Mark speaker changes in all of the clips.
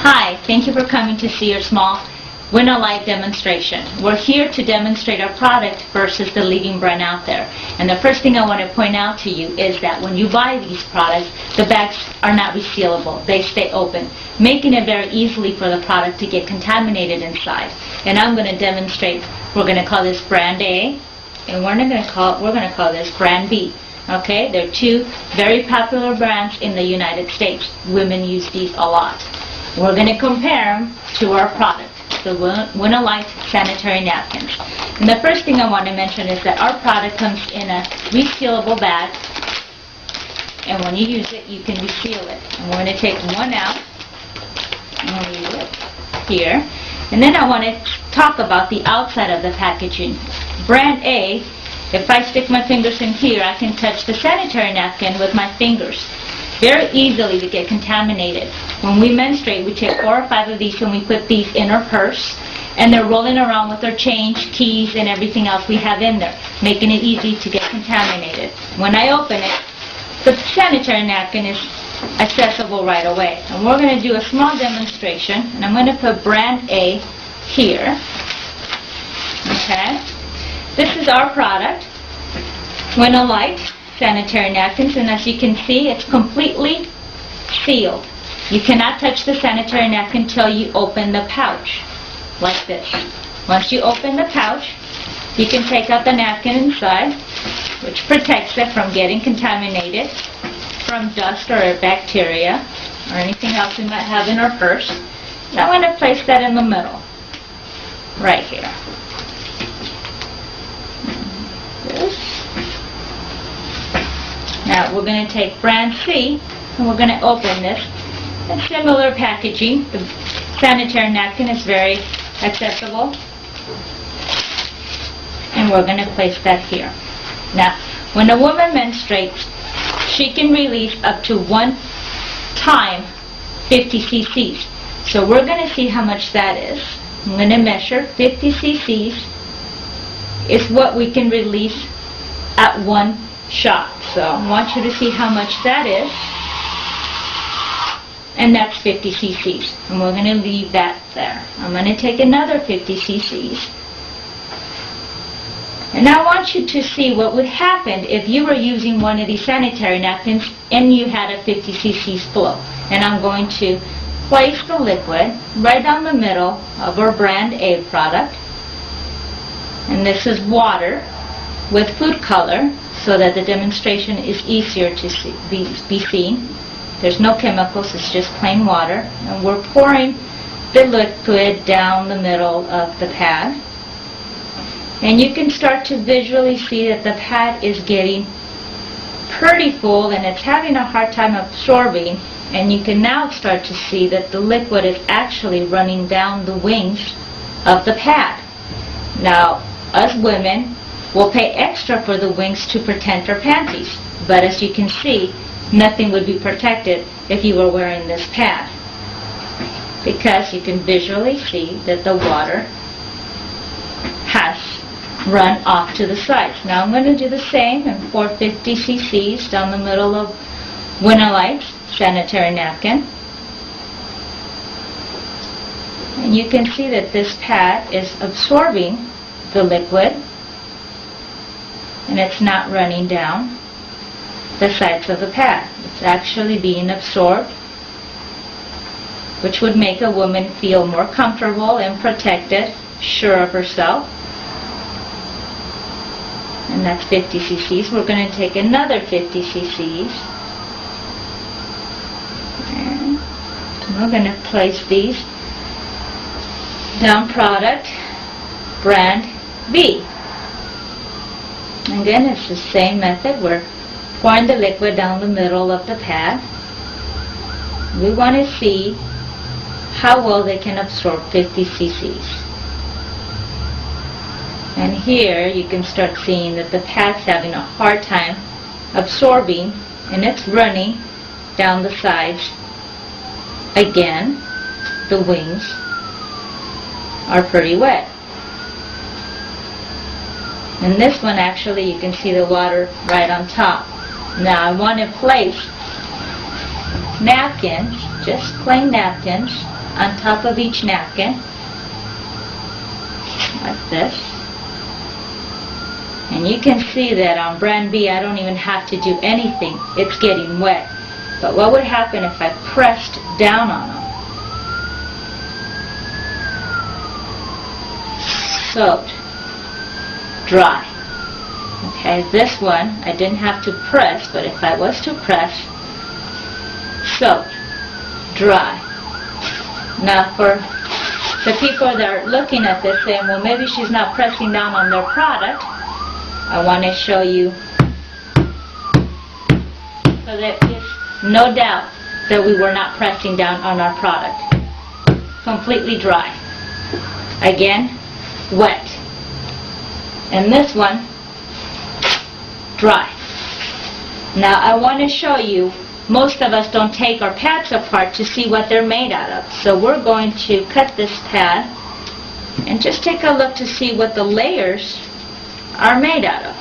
Speaker 1: Hi, thank you for coming to see your small winalite demonstration. We're here to demonstrate our product versus the leading brand out there. And the first thing I want to point out to you is that when you buy these products, the bags are not resealable. They stay open, making it very easily for the product to get contaminated inside. And I'm going to demonstrate. We're going to call this brand A, and we're going to call this brand B. Okay, they're two very popular brands in the United States. Women use these a lot. We're going to compare them to our product, the winalite sanitary napkins. And the first thing I want to mention is that our product comes in a resealable bag, and when you use it, you can reseal it. And we're going to take one out and leave it here. And then I want to talk about the outside of the packaging. Brand A, if I stick my fingers in here, I can touch the sanitary napkin with my fingers. Very easily to get contaminated. When we menstruate, we take 4 or 5 of these and we put these in our purse, and they're rolling around with their change, keys, and everything else we have in there, making it easy to get contaminated. When I open it, the sanitary napkin is accessible right away. And we're going to do a small demonstration, and I'm going to put brand A here. Okay? This is our product, winalite sanitary napkins, and as you can see, it's completely sealed. You cannot touch the sanitary napkin until you open the pouch, like this. Once you open the pouch, you can take out the napkin inside, which protects it from getting contaminated from dust or bacteria or anything else we might have in our purse. Now I'm going to place that in the middle, right here. Now we're going to take brand C and we're going to open this. It's similar packaging. The sanitary napkin is very accessible. And we're going to place that here. Now, when a woman menstruates, she can release up to 1 time 50 cc's. So we're going to see how much that is. I'm going to measure 50 cc's is what we can release at 1 shot. So I want you to see how much that is. And that's 50 cc's. And we're going to leave that there. I'm going to take another 50 cc's. And I want you to see what would happen if you were using one of these sanitary napkins and you had a 50 cc's flow. And I'm going to place the liquid right down the middle of our brand A product. And this is water with food color, so that the demonstration is easier to be seen. There's no chemicals, it's just plain water. And we're pouring the liquid down the middle of the pad. And you can start to visually see that the pad is getting pretty full and it's having a hard time absorbing. And you can now start to see that the liquid is actually running down the wings of the pad. Now, us women will pay extra for the wings to protect our panties. But as you can see, nothing would be protected if you were wearing this pad, because you can visually see that the water has run off to the sides. Now I'm going to do the same and pour 50 cc's down the middle of winalite sanitary napkin. And you can see that this pad is absorbing the liquid, and it's not running down the sides of the pad. It's actually being absorbed, which would make a woman feel more comfortable and protected, sure of herself. And that's 50 cc's. We're going to take another 50 cc's. And we're going to place these down product brand B. Again, it's the same method. We're pouring the liquid down the middle of the pad. We want to see how well they can absorb 50 cc's. And here you can start seeing that the pad's having a hard time absorbing, and it's running down the sides. Again, the wings are pretty wet. And this one, actually, you can see the water right on top. Now I want to place napkins, just plain napkins, on top of each napkin, like this. And you can see that on brand B I don't even have to do anything. It's getting wet. But what would happen if I pressed down on them? Soaked, dry. Okay, this one I didn't have to press, but if I was to press, soaked, dry. Now for the people that are looking at this saying, well, maybe she's not pressing down on their product, I want to show you so that there's no doubt that we were not pressing down on our product. Completely dry. Again, wet. And this one, dry. Now I want to show you, most of us don't take our pads apart to see what they're made out of. So we're going to cut this pad and just take a look to see what the layers are made out of.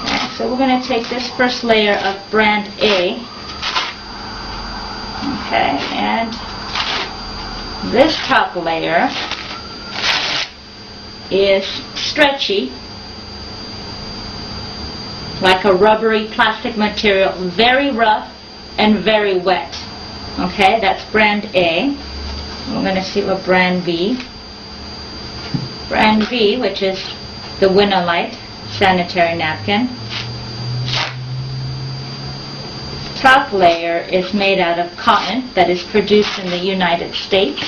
Speaker 1: Okay, so we're going to take this first layer of brand A. Okay, and this top layer is stretchy, like a rubbery plastic material, very rough and very wet. Okay, that's brand A. We're going to see what brand B. Brand B, which is the winalite sanitary napkin. Top layer is made out of cotton that is produced in the United States.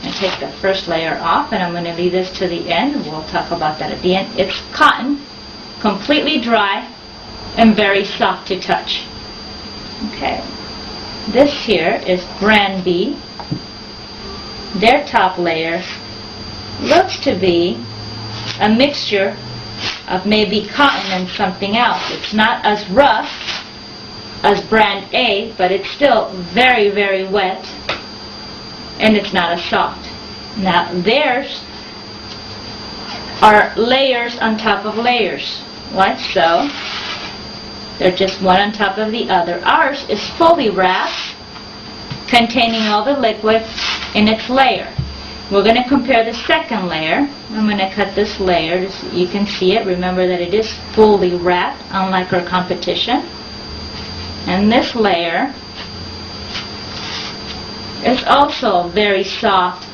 Speaker 1: I take the first layer off, and I'm going to leave this to the end. We'll talk about that at the end. It's cotton, completely dry, and very soft to touch. Okay, this here is brand B. Their top layer looks to be a mixture of maybe cotton and something else. It's not as rough as brand A, but it's still very, very wet, and it's not as soft. Now theirs are layers on top of layers, like so. They're just one on top of the other. Ours is fully wrapped, containing all the liquid in its layer. We're going to compare the second layer. I'm going to cut this layer so you can see it. Remember that it is fully wrapped, unlike our competition. And this layer is also very soft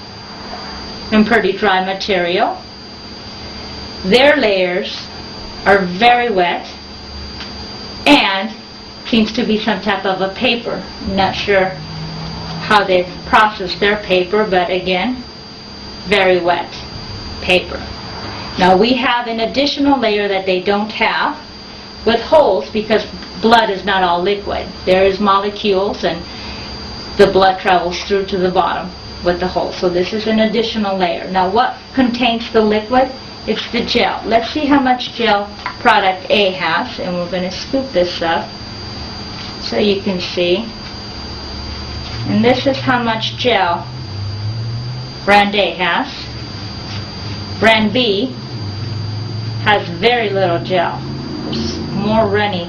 Speaker 1: and pretty dry material. Their layers are very wet and seems to be some type of a paper. I'm not sure how they've processed their paper, but again, very wet paper. Now we have an additional layer that they don't have with holes, because blood is not all liquid. There is molecules and the blood travels through to the bottom with the hole. So this is an additional layer. Now what contains the liquid? It's the gel. Let's see how much gel product A has, and we're going to scoop this up so you can see. And this is how much gel brand A has. Brand B has very little gel. It's more runny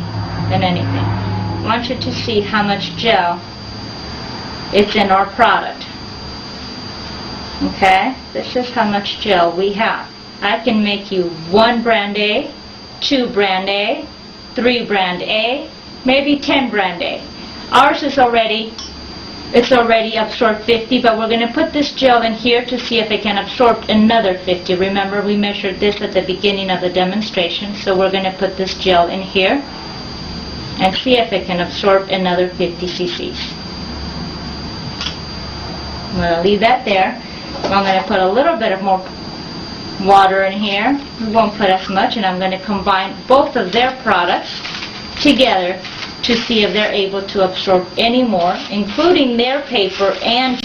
Speaker 1: than anything. I want you to see how much gel is in our product. Okay, this is how much gel we have. I can make you 1 brand A, 2 brand A, 3 brand A, maybe 10 brand A. Ours is already absorbed 50, but we're going to put this gel in here to see if it can absorb another 50. Remember, we measured this at the beginning of the demonstration, so we're going to put this gel in here and see if it can absorb another 50 cc's. I'm going to leave that there. I'm going to put a little bit of more water in here. We won't put as much, and I'm going to combine both of their products together to see if they're able to absorb any more, including their paper and